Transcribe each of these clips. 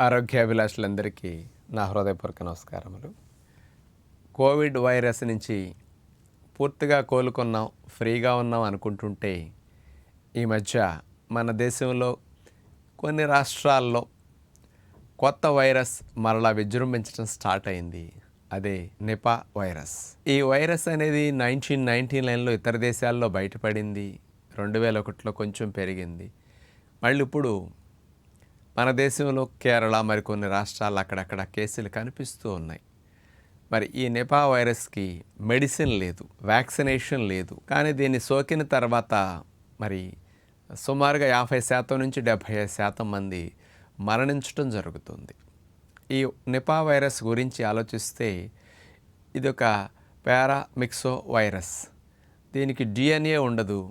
ఆరోగ్యాభిలాషులందరికీ నా హృదయపూర్వక నమస్కారములు. కోవిడ్ వైరస్ నుంచి పూర్తిగా కోలుకున్నాం, ఫ్రీగా ఉన్నాం అనుకుంటుంటే ఈ మధ్య మన దేశంలో కొన్ని రాష్ట్రాల్లో కొత్త వైరస్ మరలా విజృంభించడం స్టార్ట్ అయింది. అదే నిపా వైరస్. ఈ వైరస్ అనేది 1999లో ఇతర దేశాల్లో బయటపడింది. 2001లో కొంచెం పెరిగింది. మళ్ళీ ఇప్పుడు మన దేశంలో కేరళ మరికొన్ని రాష్ట్రాల్లో అక్కడక్కడ కేసులు కనిపిస్తూ ఉన్నాయి. మరి ఈ నిపా వైరస్కి మెడిసిన్ లేదు, వ్యాక్సినేషన్ లేదు. కానీ దీన్ని సోకిన తర్వాత మరి సుమారుగా 50% నుంచి 75% మంది మరణించడం జరుగుతుంది. ఈ నిపా వైరస్ గురించి ఆలోచిస్తే ఇది ఒక పారామిక్సో వైరస్. దీనికి DNA ఉండదు,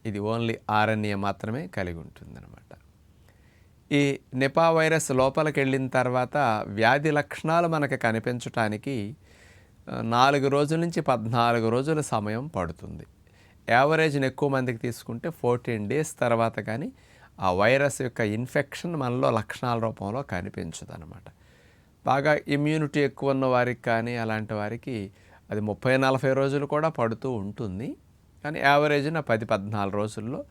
ఇది ఓన్లీ RNA మాత్రమే కలిగి ఉంటుందన్నమాట. ఈ నిపా వైరస్ లోపలికి వెళ్ళిన తర్వాత వ్యాధి లక్షణాలు మనకు కనిపించటానికి 4 రోజుల నుంచి 14 రోజుల సమయం పడుతుంది. యావరేజ్ని ఎక్కువ మందికి తీసుకుంటే 14 డేస్ తర్వాత కానీ ఆ వైరస్ యొక్క ఇన్ఫెక్షన్ మనలో లక్షణాల రూపంలో కనిపించదు అనమాట. బాగా ఇమ్యూనిటీ ఎక్కువ ఉన్న వారికి కానీ అలాంటి వారికి అది 30-40 రోజులు కూడా పడుతూ ఉంటుంది. కానీ యావరేజ్న 10-14 రోజుల్లో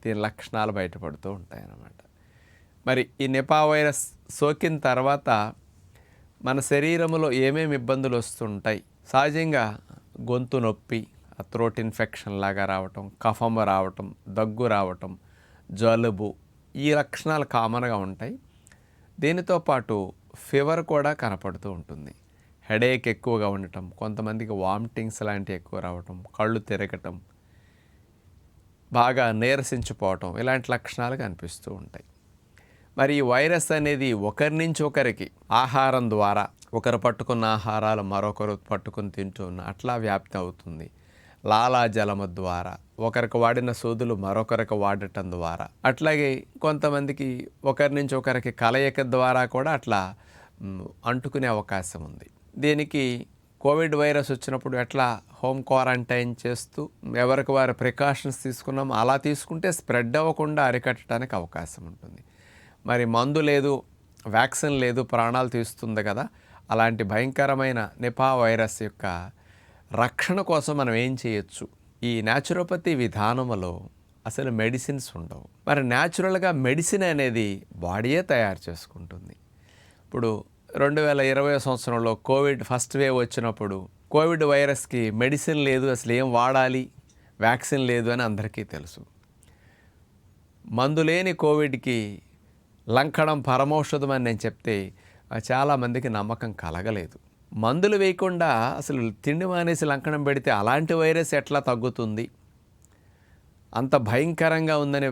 దీని లక్షణాలు బయటపడుతూ ఉంటాయన్నమాట. మరి ఈ నిపా వైరస్ సోకిన తర్వాత మన శరీరంలో ఏమేమి ఇబ్బందులు వస్తుంటాయి? సహజంగా గొంతు నొప్పి, థ్రోట్ ఇన్ఫెక్షన్ లాగా రావటం, కఫం రావటం, దగ్గు రావటం, జలుబు, ఈ లక్షణాలు కామన్గా ఉంటాయి. దీనితో పాటు ఫీవర్ కూడా కనపడుతూ ఉంటుంది. హెడేక్ ఎక్కువగా ఉండటం, కొంతమందికి వామిటింగ్స్ లాంటివి ఎక్కువ రావటం, కళ్ళు తిరగటం, బాగా నీరసించిపోవటం, ఇలాంటి లక్షణాలు కనిపిస్తూ ఉంటాయి. మరి ఈ వైరస్ అనేది ఒకరి నుంచి ఒకరికి ఆహారం ద్వారా, ఒకరు పట్టుకున్న ఆహారాలు మరొకరు పట్టుకుని తింటూ ఉన్న అట్లా వ్యాప్తి అవుతుంది. లాలాజలము ద్వారా, ఒకరికి వాడిన సూదులు మరొకరికి వాడటం ద్వారా, అట్లాగే కొంతమందికి ఒకరి నుంచి ఒకరికి కలయిక ద్వారా కూడా అట్లా అంటుకునే అవకాశం ఉంది. దీనికి కోవిడ్ వైరస్ వచ్చినప్పుడు ఎట్లా హోమ్ క్వారంటైన్ చేస్తూ ఎవరికి వారు ప్రికాషన్స్ తీసుకున్నాం, అలా తీసుకుంటే స్ప్రెడ్ అవ్వకుండా అరికట్టడానికి అవకాశం ఉంటుంది. మరి మందు లేదు, వ్యాక్సిన్ లేదు, ప్రాణాలు తీస్తుంది కదా. అలాంటి భయంకరమైన నిపా వైరస్ యొక్క రక్షణ కోసం మనం ఏం చేయొచ్చు? ఈ న్యాచురోపతి విధానంలో అసలు మెడిసిన్స్ ఉండవు. మరి న్యాచురల్గా మెడిసిన్ అనేది బాడీయే తయారు చేసుకుంటుంది. ఇప్పుడు 2020 సంవత్సరంలో కోవిడ్ ఫస్ట్ వేవ్ వచ్చినప్పుడు కోవిడ్ వైరస్కి మెడిసిన్ లేదు, అసలు ఏం వాడాలి, వ్యాక్సిన్ లేదు అని అందరికీ తెలుసు. మందు లేని కోవిడ్కి లంకణం పరమౌషధం అని నేను చెప్తే చాలామందికి నమ్మకం కలగలేదు. మందులు వేయకుండా అసలు తిండి మానేసి లంకణం పెడితే అలాంటి వైరస్ ఎట్లా తగ్గుతుంది? అంత భయంకరంగా ఉందని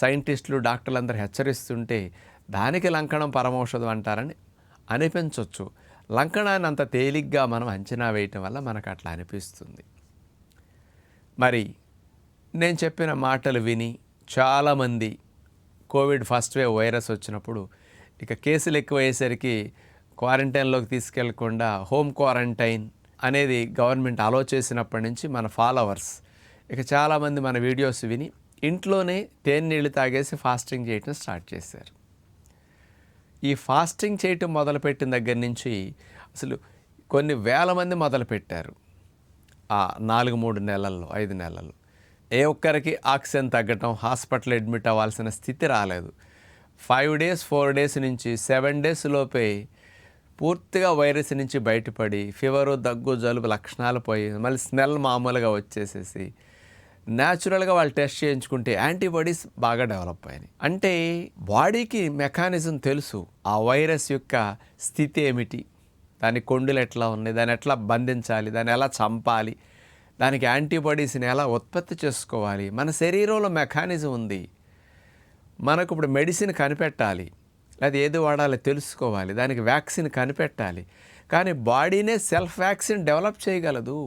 సైంటిస్టులు, డాక్టర్లు అందరూ హెచ్చరిస్తుంటే దానికి లంకణం పరమౌషధం అంటారని అనిపించవచ్చు. లంకణాన్ని అంత తేలిగ్గా మనం అంచనా వేయటం వల్ల మనకు అట్లా అనిపిస్తుంది. మరి నేను చెప్పిన మాటలు విని చాలామంది కోవిడ్ ఫస్ట్ వేవ్ వైరస్ వచ్చినప్పుడు ఇక కేసులు ఎక్కువయ్యేసరికి క్వారంటైన్లోకి తీసుకెళ్లకుండా హోమ్ క్వారంటైన్ అనేది గవర్నమెంట్ అలో చేసినప్పటి నుంచి మన ఫాలోవర్స్ ఇక చాలామంది మన వీడియోస్ విని ఇంట్లోనే తేనె నీళ్ళు తాగేసి ఫాస్టింగ్ చేయటం స్టార్ట్ చేశారు. ఈ ఫాస్టింగ్ చేయటం మొదలుపెట్టిన దగ్గర నుంచి అసలు కొన్ని వేల మంది మొదలుపెట్టారు. 3 నెలల్లో 5 నెలల్లో ఏ ఒక్కరికి ఆక్సిజన్ తగ్గటం, హాస్పిటల్ అడ్మిట్ అవ్వాల్సిన స్థితి రాలేదు. 5 డేస్ 4 డేస్ నుంచి 7 డేస్ లోపే పూర్తిగా వైరస్ నుంచి బయటపడి ఫీవరు, దగ్గు, జలుబు లక్షణాలు పోయి మళ్ళీ స్మెల్ మామూలుగా వచ్చేసేసి న్యాచురల్గా వాళ్ళు టెస్ట్ చేయించుకుంటే యాంటీబాడీస్ బాగా డెవలప్ అయినాయి. అంటే బాడీకి మెకానిజం తెలుసు, ఆ వైరస్ యొక్క స్థితి ఏమిటి, దాని కొండులు ఎట్లా ఉన్నాయి, దాన్ని ఎట్లా బంధించాలి, దాన్ని ఎలా చంపాలి, దానికి యాంటీబాడీస్ని ఎలా ఉత్పత్తి చేసుకోవాలి. మన శరీరంలో మెకానిజం ఉంది. మనకు ఇప్పుడు మెడిసిన్ కనిపెట్టాలి, లేదా ఏది వాడాలో తెలుసుకోవాలి, దానికి వ్యాక్సిన్ కనిపెట్టాలి. కానీ బాడీనే సెల్ఫ్ వ్యాక్సిన్ డెవలప్ చేయగలదు.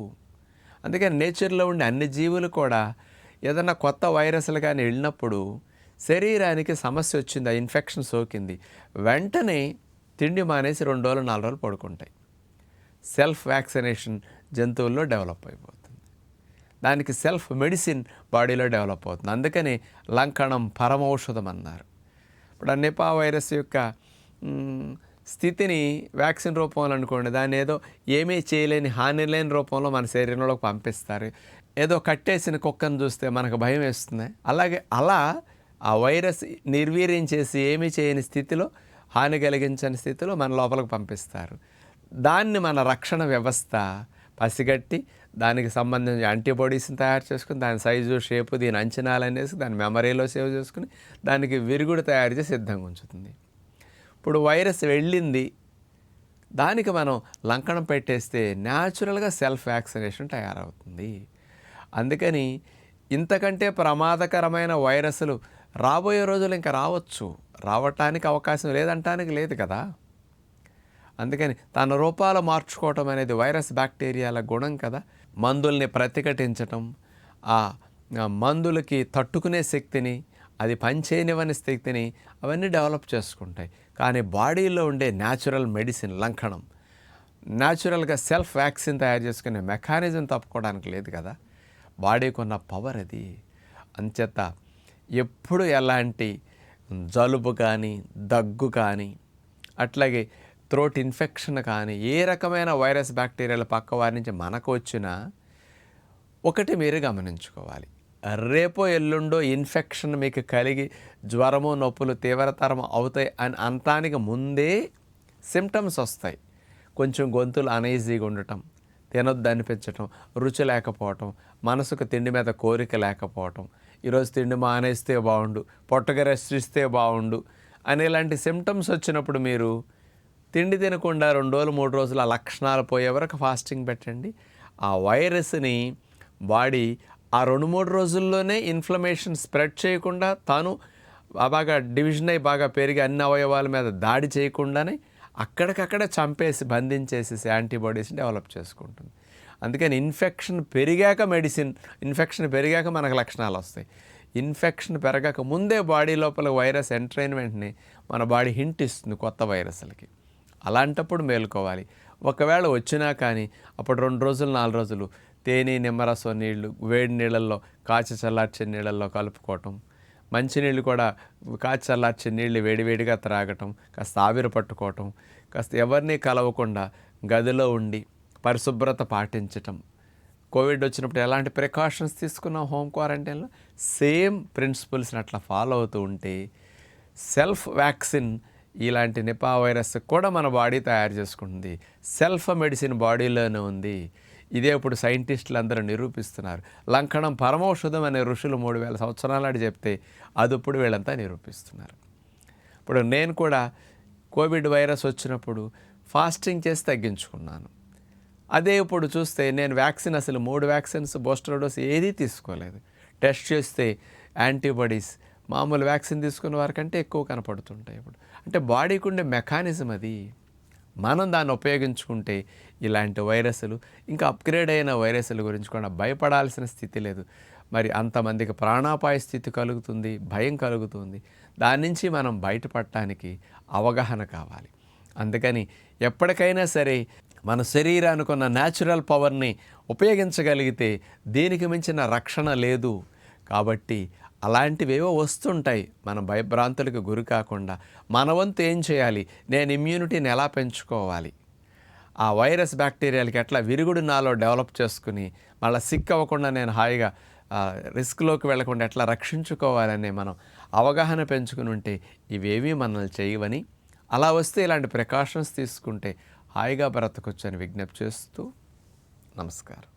అందుకని నేచర్లో ఉండే అన్ని జీవులు కూడా ఏదైనా కొత్త వైరస్లు కానీ వెళ్ళినప్పుడు శరీరానికి సమస్య వచ్చింది, ఆ ఇన్ఫెక్షన్ సోకింది, వెంటనే తిండి మానేసి 2 రోజులు 4 రోజులు పడుకుంటాయి. సెల్ఫ్ వ్యాక్సినేషన్ జంతువుల్లో డెవలప్ అయిపోతుంది. దానికి సెల్ఫ్ మెడిసిన్ బాడీలో డెవలప్ అవుతుంది. అందుకని లంకణం పరమౌషధం అన్నారు. ఇప్పుడు ఆ నిపా వైరస్ యొక్క స్థితిని వ్యాక్సిన్ రూపంలో అనుకోండి, దాన్ని ఏదో ఏమీ చేయలేని హాని లేని రూపంలో మన శరీరంలోకి పంపిస్తారు. ఏదో కట్టేసిన కుక్కను చూస్తే మనకు భయం వేస్తుంది. అలాగే ఆ వైరస్ నిర్వీర్యం చేసి ఏమీ చేయని స్థితిలో, హాని కలిగించని స్థితిలో మన లోపలికి పంపిస్తారు. దాన్ని మన రక్షణ వ్యవస్థ పసిగట్టి దానికి సంబంధించిన యాంటీబాడీస్ని తయారు చేసుకుని, దాని సైజు, షేపు, దీని అంచనాలు అనేసి దాని మెమరీలో సేవ్ చేసుకుని దానికి విరుగుడు తయారు చేసి సిద్ధంగా ఉంచుతుంది. ఇప్పుడు వైరస్ వెళ్ళింది, దానికి మనం లంకణం పెట్టేస్తే న్యాచురల్గా సెల్ఫ్ వ్యాక్సినేషన్ తయారవుతుంది. అందుకని ఇంతకంటే ప్రమాదకరమైన వైరస్లు రాబోయే రోజులు ఇంకా రావచ్చు, రావటానికి అవకాశం లేదంటానికి లేదు కదా. అందుకని తన రూపాలు మార్చుకోవటం అనేది వైరస్ బ్యాక్టీరియాల గుణం కదా. మందుల్ని ప్రతిఘటించటం, ఆ మందులకి తట్టుకునే శక్తిని, అది పనిచేయనివని శక్తిని అవన్నీ డెవలప్ చేసుకుంటాయి. కానీ బాడీలో ఉండే న్యాచురల్ మెడిసిన్ లంకణం, న్యాచురల్గా సెల్ఫ్ వ్యాక్సిన్ తయారు చేసుకునే మెకానిజం తప్పుకోవడానికి లేదు కదా. బాడీకి ఉన్న పవర్ అది. అంచేత ఎప్పుడు ఎలాంటి జలుబు కానీ, దగ్గు కానీ, అట్లాగే థ్రోట్ ఇన్ఫెక్షన్ కానీ, ఏ రకమైన వైరస్ బ్యాక్టీరియాల పక్క వారి నుంచి మనకు వచ్చినా ఒకటి మీరు గమనించుకోవాలి. రేపో ఎల్లుండో ఇన్ఫెక్షన్ మీకు కలిగి జ్వరము, నొప్పులు తీవ్రతరం అవుతాయి అని అనటానికి ముందే సిమ్టమ్స్ వస్తాయి. కొంచెం గొంతులు అనీజీగా ఉండటం, తినొద్దు అనిపించటం, రుచి లేకపోవటం, మనసుకు తిండి మీద కోరిక లేకపోవటం, ఈరోజు తిండి మానేస్తే బాగుండు, పొట్టగా రెస్ట్ ఇస్తే బాగుండు అనేలాంటి సిమ్టమ్స్ వచ్చినప్పుడు మీరు తిండి తినకుండా 2 రోజులు 3 రోజులు ఆ లక్షణాలు పోయే వరకు ఫాస్టింగ్ పెట్టండి. ఆ వైరస్ని బాడీ ఆ 2-3 రోజుల్లోనే ఇన్ఫ్లమేషన్ స్ప్రెడ్ చేయకుండా, తాను బాగా డివిజన్ అయ్యి బాగా పెరిగి అన్ని అవయవాల మీద దాడి చేయకుండానే అక్కడికక్కడే చంపేసి బంధించేసేసి యాంటీబాడీస్ని డెవలప్ చేసుకుంటుంది. అందుకని ఇన్ఫెక్షన్ పెరిగాక మెడిసిన్, ఇన్ఫెక్షన్ పెరిగాక మనకు లక్షణాలు వస్తాయి. ఇన్ఫెక్షన్ పెరగక ముందే బాడీ లోపల వైరస్ ఎంటర్ అయిన వెంటనే మన బాడీ హింట్ ఇస్తుంది కొత్త వైరస్లకి. అలాంటప్పుడు మేలుకోవాలి. ఒకవేళ వచ్చినా కానీ అప్పుడు 2 రోజులు 4 రోజులు తేనె, నిమ్మరసం నీళ్లు వేడి నీళ్ళల్లో కాచి చల్లార్చే నీళ్ళల్లో కలుపుకోవటం, మంచినీళ్ళు కూడా కాచి చల్లార్చే నీళ్ళు వేడివేడిగా త్రాగటం, కాస్త ఆవిరి పట్టుకోవటం, కాస్త ఎవరిని కలవకుండా గదిలో ఉండి పరిశుభ్రత పాటించటం. కోవిడ్ వచ్చినప్పుడు ఎలాంటి ప్రికాషన్స్ తీసుకున్నాం హోమ్ క్వారంటైన్లో, సేమ్ ప్రిన్సిపల్స్ని అట్లా ఫాలో అవుతూ ఉంటే సెల్ఫ్ వ్యాక్సిన్ ఇలాంటి నిపా వైరస్ కూడా మన బాడీ తయారు చేసుకుంటుంది. సెల్ఫ్ మెడిసిన్ బాడీలోనే ఉంది. ఇదే ఇప్పుడు సైంటిస్టులు అందరూ నిరూపిస్తున్నారు. లంకణం పరమౌషధం అనే ఋషులు 3000 సంవత్సరాల నాటి చెప్తే అది ఇప్పుడు వీళ్ళంతా నిరూపిస్తున్నారు. ఇప్పుడు నేను కూడా కోవిడ్ వైరస్ వచ్చినప్పుడు ఫాస్టింగ్ చేసి తగ్గించుకున్నాను. అదే ఇప్పుడు చూస్తే నేను వ్యాక్సిన్ అసలు 3 వ్యాక్సిన్స్ బూస్టర్ డోస్ ఏదీ తీసుకోలేదు. టెస్ట్ చేస్తే యాంటీబాడీస్ మామూలు వ్యాక్సిన్ తీసుకున్న వారికంటే ఎక్కువ కనపడుతుంటాయి. ఇప్పుడు అంటే బాడీకి ఉండే మెకానిజం అది. మనం దాన్ని ఉపయోగించుకుంటే ఇలాంటి వైరస్లు, ఇంకా అప్గ్రేడ్ అయిన వైరస్ల గురించి కూడా భయపడాల్సిన స్థితి లేదు. మరి అంతమందికి ప్రాణాపాయ స్థితి కలుగుతుంది, భయం కలుగుతుంది. దాని నుంచి మనం బయటపడటానికి అవగాహన కావాలి. అందుకని ఎప్పటికైనా సరే మన శరీరానికి ఉన్న న్యాచురల్ పవర్ని ఉపయోగించగలిగితే దీనికి మించిన రక్షణ లేదు. కాబట్టి అలాంటివేవో వస్తుంటాయి, మనం భయభ్రాంతులకు గురి కాకుండా మన వంతు ఏం చేయాలి, నేను ఇమ్యూనిటీని ఎలా పెంచుకోవాలి, ఆ వైరస్ బ్యాక్టీరియాలకి ఎట్లా విరుగుడు నాలో డెవలప్ చేసుకుని మళ్ళీ సిక్ అవ్వకుండా నేను హాయిగా రిస్క్లోకి వెళ్లకుండా ఎట్లా రక్షించుకోవాలనే మనం అవగాహన పెంచుకుని ఉంటే ఇవేమీ మనల్ని చేయవని, అలా వస్తే ఇలాంటి ప్రికాషన్స్ తీసుకుంటే హాయిగా బ్రతకొచ్చు అని విజ్ఞప్తి చేస్తూ నమస్కారం.